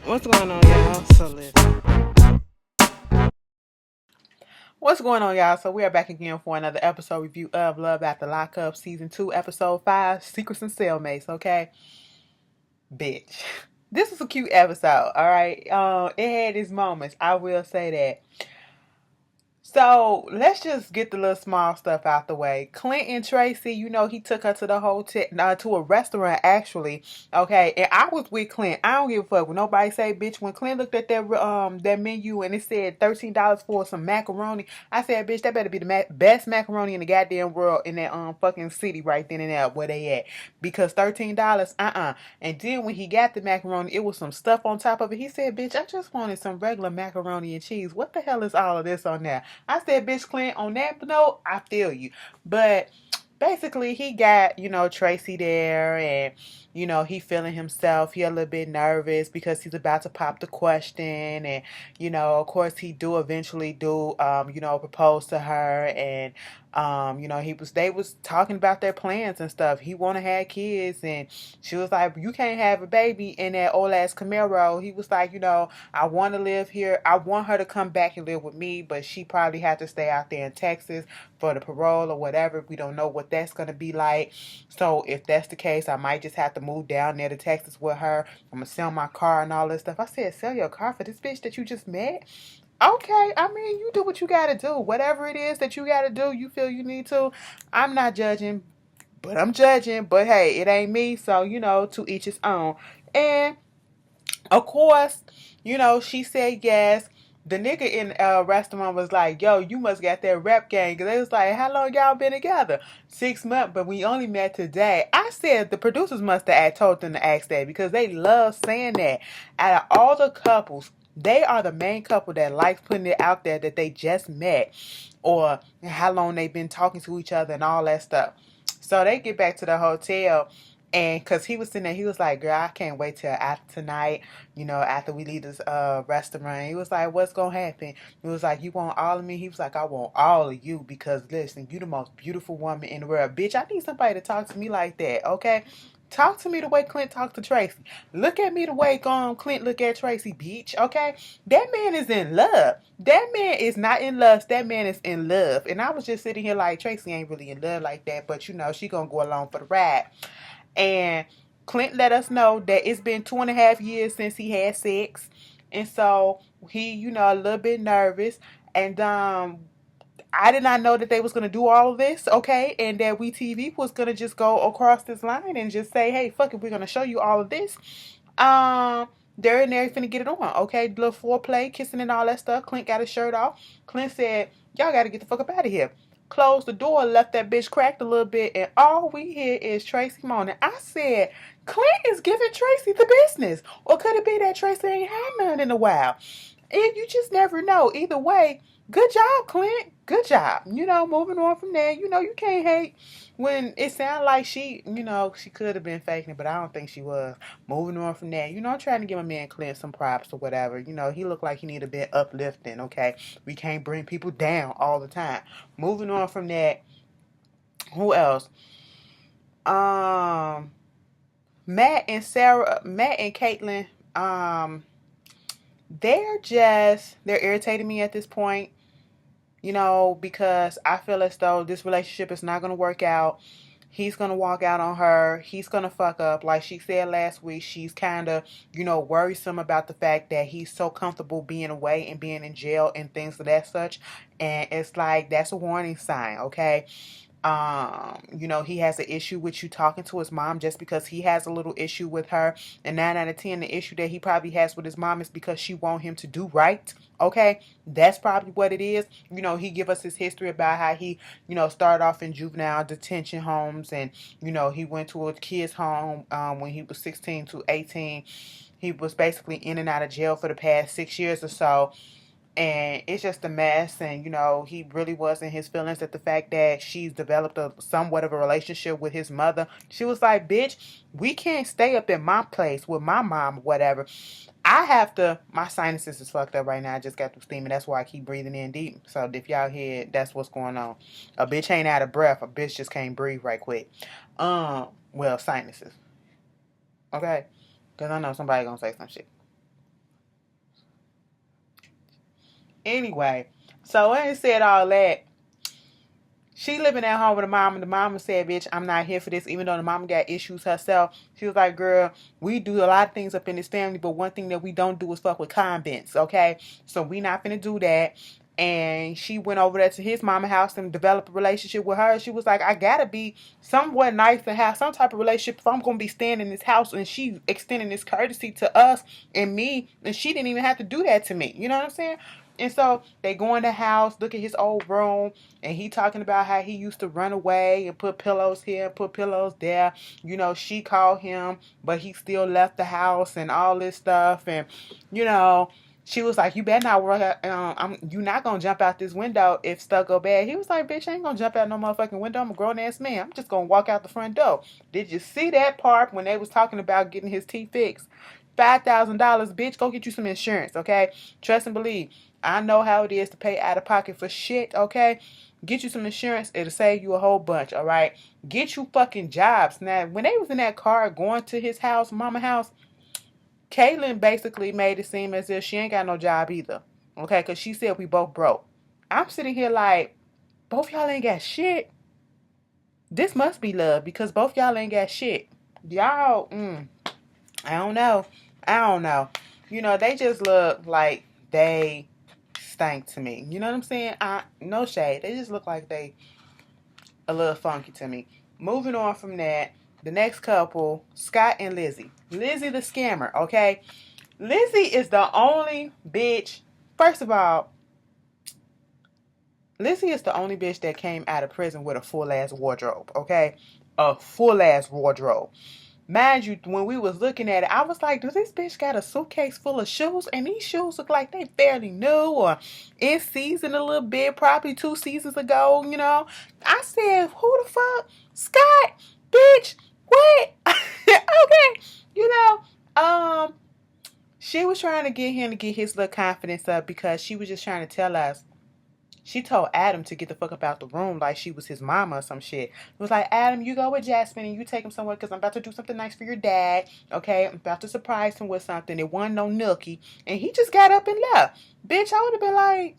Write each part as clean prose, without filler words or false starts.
What's going on, y'all? So listen. What's going on, y'all? So we are back again for another episode review of Love After Lockup, Season 2, Episode 5, Secrets and Cellmates, okay? Bitch. This was a cute episode, alright? It had its moments, I will say that. So let's just get the little small stuff out the way. Clint and Tracy, he took her to the hotel, to a restaurant actually. Okay, and I was with Clint. I don't give a fuck what nobody say, bitch. When Clint looked at that menu and it said $13 for some macaroni, I said, bitch, that better be the best macaroni in the goddamn world in that fucking city right then and there where they at. Because $13, And then when he got the macaroni, it was some stuff on top of it. He said, bitch, I just wanted some regular macaroni and cheese. What the hell is all of this on there? I said, bitch, Clint, on that note, I feel you. But basically, he got, Tracy there and, he feeling himself. He a little bit nervous because he's about to pop the question. And, of course, he do eventually propose to her. And, they was talking about their plans and stuff. He want to have kids. And she was like, you can't have a baby in that old ass Camaro. He was like, I want to live here. I want her to come back and live with me, but she probably had to stay out there in Texas for the parole or whatever. We don't know what that's going to be like. So if that's the case, I might just have to move down there to Texas with her. I'm going to sell my car and all this stuff. I said, sell your car for this bitch that you just met? Okay, I mean, you do what you got to do. Whatever it is that you got to do, you feel you need to. I'm not judging, but I'm judging. But hey, it ain't me. So, to each his own. And of course, she said yes. The nigga in the restaurant was like, yo, you must got that rap game. Because they was like, how long y'all been together? 6 months, but we only met today. I said the producers must have told them to ask that because they love saying that. Out of all the couples, they are the main couple that likes putting it out there that they just met or how long they've been talking to each other and all that stuff. So they get back to the hotel. And because he was sitting there, he was like, girl, I can't wait till after tonight, after we leave this restaurant. He was like, what's going to happen? He was like, you want all of me? He was like, I want all of you because, listen, you the most beautiful woman in the world. Bitch, I need somebody to talk to me like that, okay? Talk to me the way Clint talked to Tracy. Look at me the way Clint look at Tracy, bitch, okay? That man is in love. That man is not in lust. That man is in love. And I was just sitting here like, Tracy ain't really in love like that, but, she going to go along for the ride. And Clint let us know that it's been 2.5 years since he had sex. And so he, a little bit nervous. And I did not know that they was gonna do all of this, okay? And that WeTV was gonna just go across this line and just say, hey, fuck it, we're gonna show you all of this. They're in there finna get it on, okay? Little foreplay, kissing and all that stuff. Clint got his shirt off. Clint said, y'all gotta get the fuck up out of here. Closed the door, left that bitch cracked a little bit, and all we hear is Tracy moaning. I said, Clint is giving Tracy the business. Or could it be that Tracy ain't had none in a while? And you just never know. Either way, good job, Clint. Good job. Moving on from there. You can't hate when it sounded like she could have been faking it, but I don't think she was. Moving on from there. I'm trying to give my man Clint some props or whatever. He looked like he needed a bit uplifting, okay? We can't bring people down all the time. Moving on from that. Who else? Um, Matt and Caitlin, they're irritating me at this point, because I feel as though this relationship is not going to work out. He's going to walk out on her. He's going to fuck up. Like she said last week, she's kind of, worrisome about the fact that he's so comfortable being away and being in jail and things of that such. And it's like, that's a warning sign, okay? He has an issue with you talking to his mom just because he has a little issue with her. And 9 out of 10, the issue that he probably has with his mom is because she want him to do right. Okay, that's probably what it is. He give us his history about how he, started off in juvenile detention homes, and he went to a kids home when he was 16 to 18. He was basically in and out of jail for the past 6 years or so. And it's just a mess. And, he really was in his feelings at the fact that she's developed somewhat of a relationship with his mother. She was like, bitch, we can't stay up in my place with my mom or whatever. My sinuses is fucked up right now. I just got through steaming. That's why I keep breathing in deep. So if y'all hear, that's what's going on. A bitch ain't out of breath. A bitch just can't breathe right quick. Well, sinuses. Okay? Because I know somebody gonna say some shit. Anyway, so when it said all that, she living at home with the mom, and the mama said, bitch, I'm not here for this, even though the mama got issues herself. She was like, girl, we do a lot of things up in this family, but one thing that we don't do is fuck with convents, okay? So we not finna do that. And she went over there to his mama house and developed a relationship with her. She was like, I gotta be somewhat nice and have some type of relationship if I'm gonna be staying in this house. And she extending this courtesy to us and me, and she didn't even have to do that to me. You know what I'm saying? And so they go in the house, look at his old room, and he talking about how he used to run away and put pillows here, put pillows there. You know, she called him, but he still left the house and all this stuff. And, you know, she was like, you better not work out, you not gonna jump out this window if stuff go bad. He was like, bitch, I ain't gonna jump out no motherfucking window. I'm a grown ass man. I'm just gonna walk out the front door. Did you see that part when they was talking about getting his teeth fixed? $5,000, bitch, go get you some insurance, okay? Trust and believe. I know how it is to pay out of pocket for shit, okay? Get you some insurance. It'll save you a whole bunch, all right? Get you fucking jobs. Now, when they was in that car going to his house, mama house, Caitlyn basically made it seem as if she ain't got no job either, okay? Because she said we both broke. I'm sitting here like, both y'all ain't got shit. This must be love because both y'all ain't got shit. Y'all, I don't know. I don't know. You know, they just look like they stank to me. You know what I'm saying? No shade. They just look like they a little funky to me. Moving on from that, the next couple, Scott and Lizzie. Lizzie the scammer, okay? Lizzie is the only bitch. First of all, Lizzie is the only bitch that came out of prison with a full ass wardrobe, okay? A full ass wardrobe. Mind you, when we was looking at it, I was like, does this bitch got a suitcase full of shoes? And these shoes look like they fairly new or in season a little bit, probably 2 seasons ago, you know. I said, who the fuck? Scott, bitch, what? Okay, you know, she was trying to get him to get his little confidence up because she was just trying to tell us. She told Adam to get the fuck up out the room like she was his mama or some shit. It was like, Adam, you go with Jasmine and you take him somewhere because I'm about to do something nice for your dad. Okay, I'm about to surprise him with something. It wasn't no nookie. And he just got up and left. Bitch, I would have been like,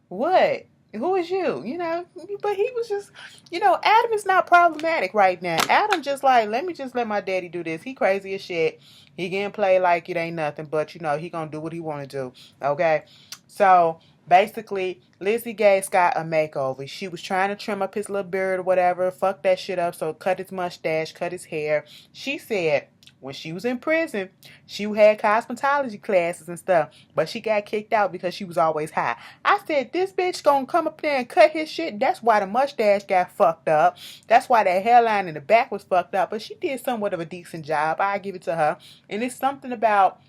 what? Who is you? You know, but he was just, you know, Adam is not problematic right now. Adam just like, let me just let my daddy do this. He crazy as shit. He getting play like it ain't nothing, but you know, he gonna do what he wanna do. Okay? So basically, Lizzie gave Scott a makeover. She was trying to trim up his little beard or whatever. Fuck that shit up. So cut his mustache, cut his hair. She said when she was in prison, she had cosmetology classes and stuff, but she got kicked out because she was always high. I said, this bitch gonna come up there and cut his shit. That's why the mustache got fucked up. That's why that hairline in the back was fucked up. But she did somewhat of a decent job. I give it to her. And it's something about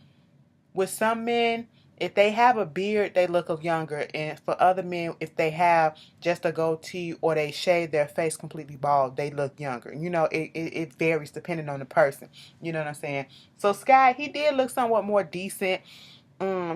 with some men, if they have a beard, they look younger. And for other men, if they have just a goatee or they shave their face completely bald, they look younger. You know, it varies depending on the person. You know what I'm saying? So Sky, he did look somewhat more decent.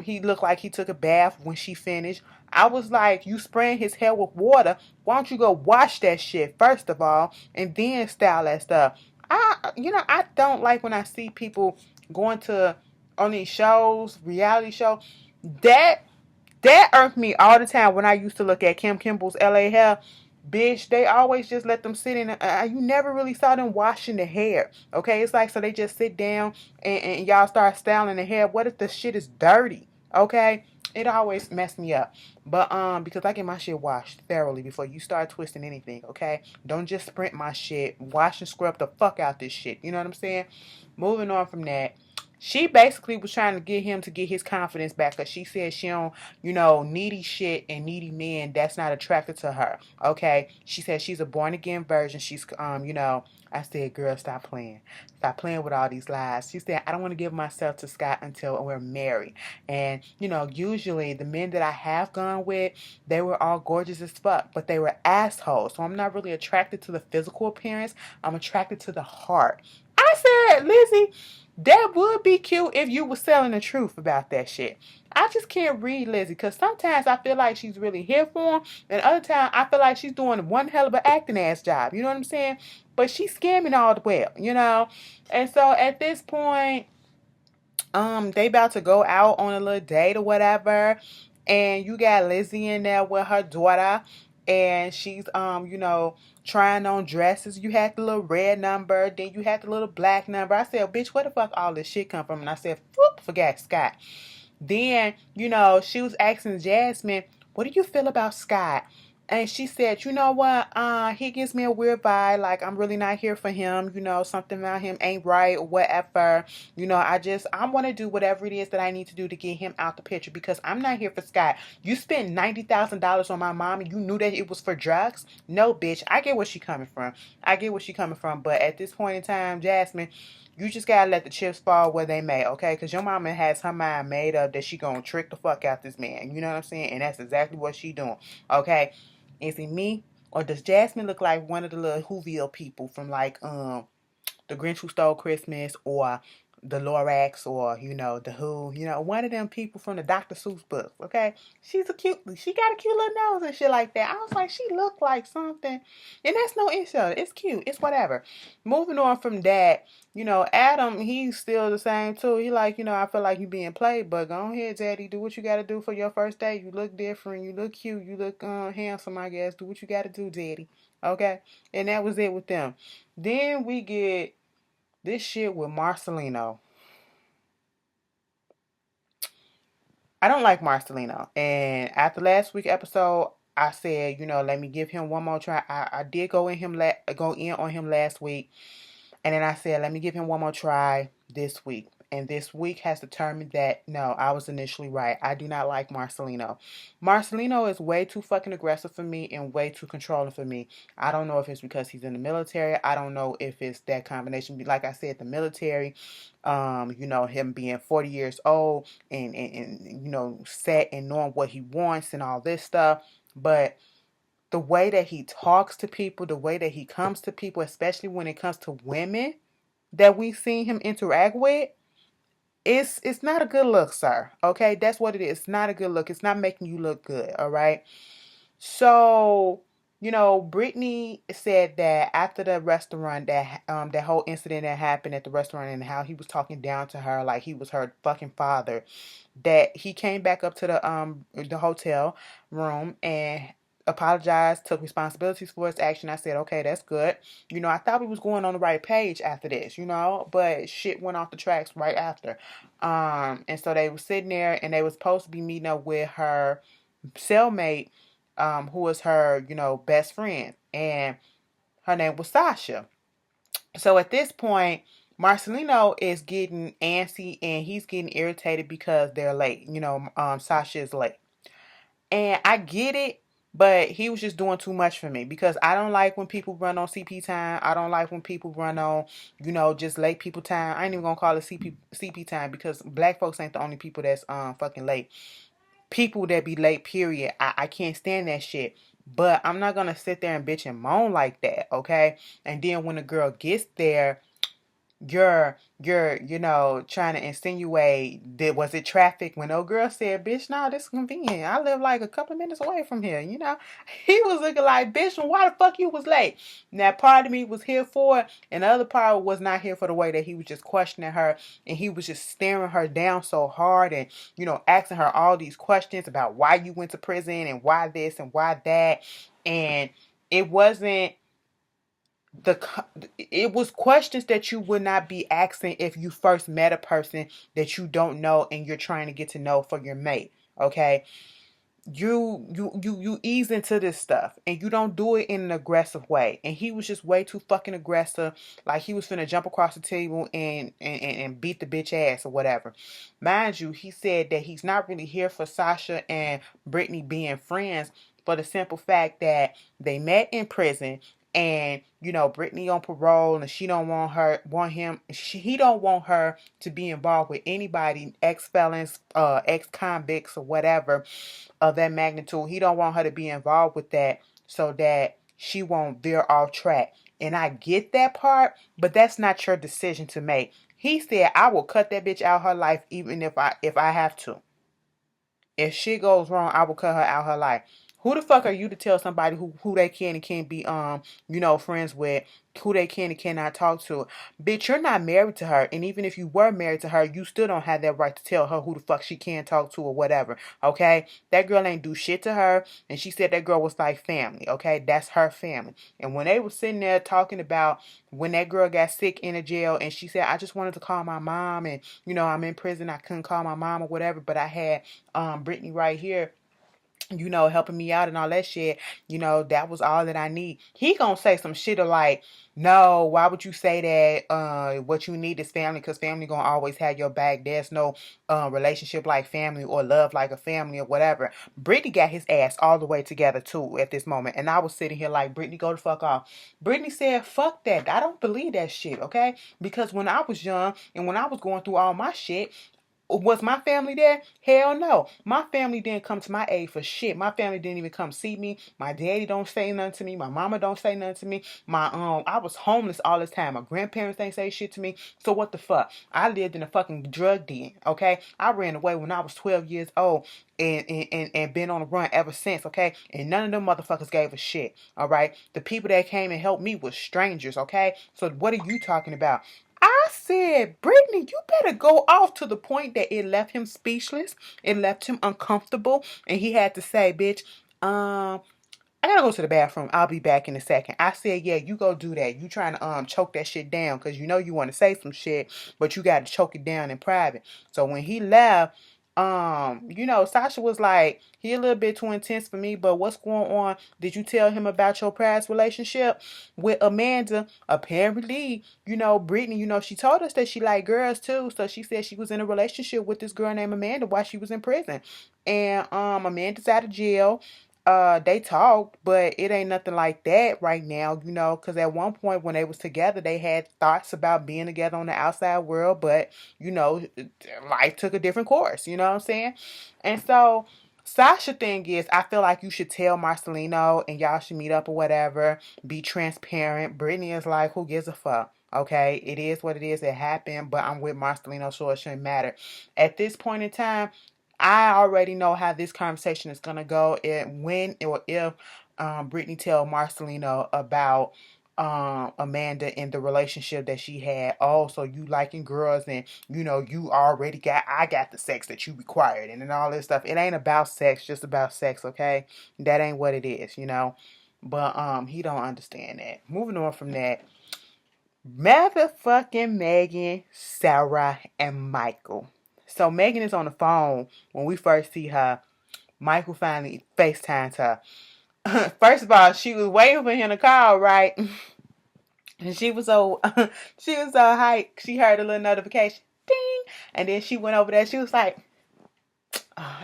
He looked like he took a bath when she finished. I was like, you spraying his hair with water. Why don't you go wash that shit first of all and then style that stuff? I don't like when I see people going to on these shows, reality show, that irked me all the time when I used to look at Kim Kimball's LA hair. Bitch, they always just let them sit in. You never really saw them washing the hair. Okay, it's like so they just sit down and y'all start styling the hair. What if the shit is dirty? Okay, it always messed me up. But because I get my shit washed thoroughly before you start twisting anything. Okay, don't just sprint my shit. Wash and scrub the fuck out this shit. You know what I'm saying? Moving on from that. She basically was trying to get him to get his confidence back because she said she don't, needy shit and needy men, that's not attracted to her. Okay? She said she's a born again virgin. She's, I said, girl, stop playing. Stop playing with all these lies. She said, I don't want to give myself to Scott until we're married. And, usually the men that I have gone with, they were all gorgeous as fuck, but they were assholes. So I'm not really attracted to the physical appearance. I'm attracted to the heart. I said, Lizzie, that would be cute if you were selling the truth about that shit. I just can't read Lizzie because sometimes I feel like she's really here for him, and other times I feel like she's doing one hell of an acting ass job. You know what I'm saying? But she's scamming all the well, And so at this point, they about to go out on a little date or whatever. And you got Lizzie in there with her daughter, and she's trying on dresses. You had the little red number, then you had the little black number. I said, bitch, where the fuck all this shit come from? And I said, whoop, forget Scott. Then, she was asking Jasmine, what do you feel about Scott? And she said, you know what? He gives me a weird vibe. Like, I'm really not here for him. Something about him ain't right or whatever. I want to do whatever it is that I need to do to get him out the picture because I'm not here for Scott. You spent $90,000 on my mom and you knew that it was for drugs? No, bitch. I get where she coming from. But at this point in time, Jasmine, you just gotta let the chips fall where they may, okay? Because your mama has her mind made up that she gonna trick the fuck out this man. You know what I'm saying? And that's exactly what she doing, okay? Is it me? Or does Jasmine look like one of the little Whoville people from like The Grinch Who Stole Christmas or the Lorax or the Who, one of them people from the Dr. Seuss books, okay? She got a cute little nose and shit like that. I was like, she looked like something, and that's no issue. It's cute. It's whatever. Moving on from that, Adam, he's still the same too. He like, I feel like you being played, but go ahead, Daddy, do what you got to do for your first day. You look different. You look cute. You look handsome, I guess. Do what you got to do, Daddy. Okay, and that was it with them. Then we get this shit with Marcelino. I don't like Marcelino. And after last week's episode, I said, let me give him one more try. I did go in on him last week. And then I said, let me give him one more try this week. And this week has determined that, no, I was initially right. I do not like Marcelino. Marcelino is way too fucking aggressive for me and way too controlling for me. I don't know if it's because he's in the military. I don't know if it's that combination. Like I said, the military, him being 40 years old and set and knowing what he wants and all this stuff. But the way that he talks to people, the way that he comes to people, especially when it comes to women that we've seen him interact with, it's not a good look, sir. Okay, that's what it is. It's not a good look. It's not making you look good. All right. So, Britney said that after the restaurant, that whole incident that happened at the restaurant and how he was talking down to her like he was her fucking father, that he came back up to the hotel room and apologized, took responsibilities for his action. I said, okay, that's good. I thought we was going on the right page after this, but shit went off the tracks right after. And so they were sitting there and they were supposed to be meeting up with her cellmate, who was her, best friend, and her name was Sasha. So at this point, Marcelino is getting antsy and he's getting irritated because they're late. Sasha is late. And I get it, but he was just doing too much for me because I don't like when people run on CP time. I don't like when people run on, just late people time. I ain't even gonna call it CP time because black folks ain't the only people that's fucking late. People that be late, period. I can't stand that shit. But I'm not gonna sit there and bitch and moan like that, okay? And then when the girl gets there, you're trying to insinuate that was it traffic when no girl said, bitch, no, this is convenient. I live like a couple of minutes away from here. He was looking like, bitch, why the fuck you was late? Now part of me was here for it and the other part was not here for the way that he was just questioning her and he was just staring her down so hard and asking her all these questions about why you went to prison and why this and why that. And it wasn't it was questions that you would not be asking if you first met a person that you don't know and you're trying to get to know for your mate. Okay, you ease into this stuff and you don't do it in an aggressive way. And he was just way too fucking aggressive, like he was finna jump across the table and beat the bitch ass or whatever. Mind you, he said that he's not really here for Sasha and Britney being friends for the simple fact that they met in prison. And Britney on parole, and he don't want her to be involved with anybody, ex-felons, ex-convicts, or whatever of that magnitude. He don't want her to be involved with that so that she won't veer off track. And I get that part, but that's not your decision to make. He said, I will cut that bitch out of her life even if I have to. If shit goes wrong, I will cut her out of her life. Who the fuck are you to tell somebody who they can and can't be friends with, who they can and cannot talk to? Bitch, you're not married to her, and even if you were married to her, you still don't have that right to tell her who the fuck she can talk to or whatever. Okay, that girl ain't do shit to her, and she said that girl was like family. Okay, that's her family. And when they were sitting there talking about when that girl got sick in a jail, and she said, I just wanted to call my mom, and I'm in prison, I couldn't call my mom or whatever, but I had Britney right here, helping me out and all that shit, that was all that I need. He gonna say some shit like, no, why would you say that? What you need is family, because family gonna always have your back. There's no relationship like family or love like a family or whatever. Brittany got his ass all the way together too at this moment. And I was sitting here like, Brittany, go the fuck off. Brittany said, fuck that. I don't believe that shit, okay? Because when I was young and when I was going through all my shit, was my family there? Hell no. My family didn't come to my aid for shit. My family didn't even come see me. My daddy don't say nothing to me. My mama don't say nothing to me. I was homeless all this time. My grandparents ain't say shit to me. So what the fuck? I lived in a fucking drug den, okay? I ran away when I was 12 years old and been on the run ever since, okay? And none of them motherfuckers gave a shit, all right? The people that came and helped me were strangers, okay? So what are you talking about? I said, Brittany, you better go off, to the point that it left him speechless. It left him uncomfortable. And he had to say, bitch, I gotta go to the bathroom. I'll be back in a second. I said, yeah, you go do that. You trying to choke that shit down because you want to say some shit, but you got to choke it down in private. So when he left, Sasha was like, he a little bit too intense for me, but what's going on? Did you tell him about your past relationship with Amanda? Apparently, Brittany, she told us that she liked girls too. So she said she was in a relationship with this girl named Amanda while she was in prison. And Amanda's out of jail. They talked, but it ain't nothing like that right now, because at one point when they was together, they had thoughts about being together on the outside world, but, life took a different course, you know what I'm saying? And so, Sasha thing is, I feel like you should tell Marcelino and y'all should meet up or whatever, be transparent. Brittany is like, who gives a fuck? Okay, it is what it is. It happened, but I'm with Marcelino, so it shouldn't matter. At this point in time, I already know how this conversation is gonna go. When or if Brittany tell Marcelino about Amanda and the relationship that she had. Oh, so you liking girls, and you already I got the sex that you required, and all this stuff. It ain't about sex, just about sex, okay? That ain't what it is, But he don't understand that. Moving on from that. Motherfucking Megan, Sarah, and Michael. So Megan is on the phone when we first see her. Michael finally FaceTimes her. First of all, she was waiting for him to call, right? And she was so hyped. She heard a little notification, ding, and then she went over there. She was like,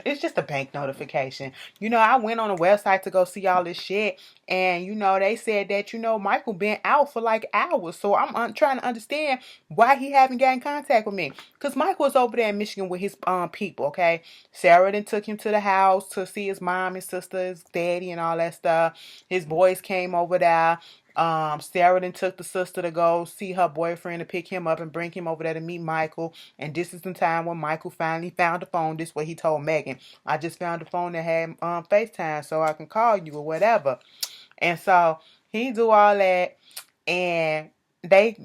it's just a bank notification. I went on a website to go see all this shit, and they said that Michael been out for like hours. So I'm trying to understand why he haven't gotten in contact with me. Cause Michael was over there in Michigan with his people. Okay, Sarah then took him to the house to see his mom, his sister, his daddy, and all that stuff. His boys came over there. Sarah then took the sister to go see her boyfriend to pick him up and bring him over there to meet Michael. And this is the time when Michael finally found the phone. This is what he told Megan. I just found the phone that had FaceTime so I can call you or whatever. And so he do all that, and they,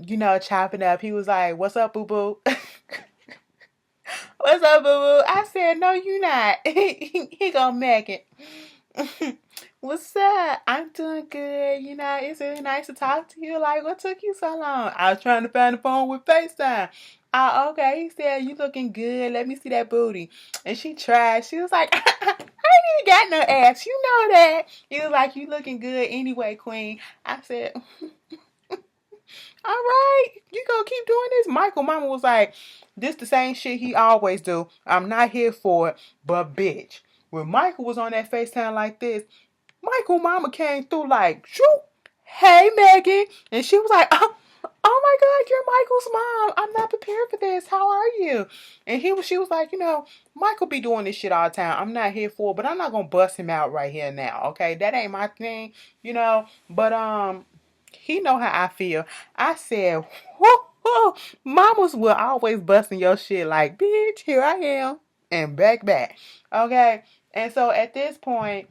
chopping up. He was like, what's up, boo-boo? What's up, boo-boo? I said, no, you not. He gonna make it. What's up? I'm doing good. It's really nice to talk to you. Like, what took you so long? I was trying to find the phone with FaceTime. Oh, okay. He said, you looking good. Let me see that booty. And she tried. She was like, I ain't even got no ass. You know that. He was like, you looking good anyway, queen. I said, all right. You gonna keep doing this? Michael mama was like, this the same shit he always do. I'm not here for it, but bitch. When Michael was on that FaceTime like this, Michael mama came through like, shoot, hey Megan. And she was like, oh my God, you're Michael's mom. I'm not prepared for this. How are you? And she was like, Michael be doing this shit all the time. I'm not here for it, but I'm not gonna bust him out right here now. Okay, that ain't my thing, But he know how I feel. I said, whoo, mamas will always busting your shit like, bitch, here I am. And back. Okay. And so at this point,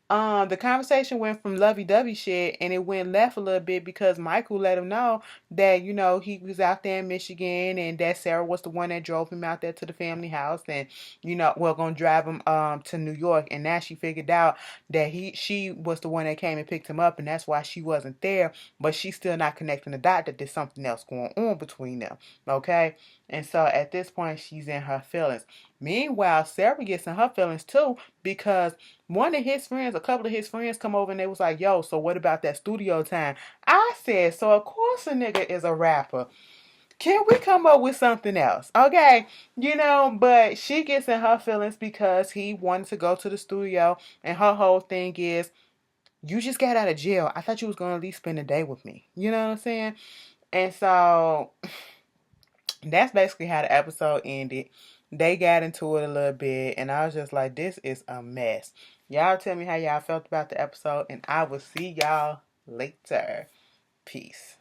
The conversation went from lovey-dovey shit and it went left a little bit because Michael let him know that, he was out there in Michigan and that Sarah was the one that drove him out there to the family house and, gonna drive him to New York. And now she figured out that she was the one that came and picked him up and that's why she wasn't there, but she's still not connecting the dot that there's something else going on between them. Okay? And so at this point she's in her feelings. Meanwhile, Sarah gets in her feelings too because a couple of his friends come over and they was like, yo, so what about that studio time? I said, so of course a nigga is a rapper. Can we come up with something else? Okay. But she gets in her feelings because he wanted to go to the studio and her whole thing is, you just got out of jail. I thought you was going to at least spend a day with me. You know what I'm saying? And so that's basically how the episode ended. They got into it a little bit, and I was just like, this is a mess. Y'all tell me how y'all felt about the episode, and I will see y'all later. Peace.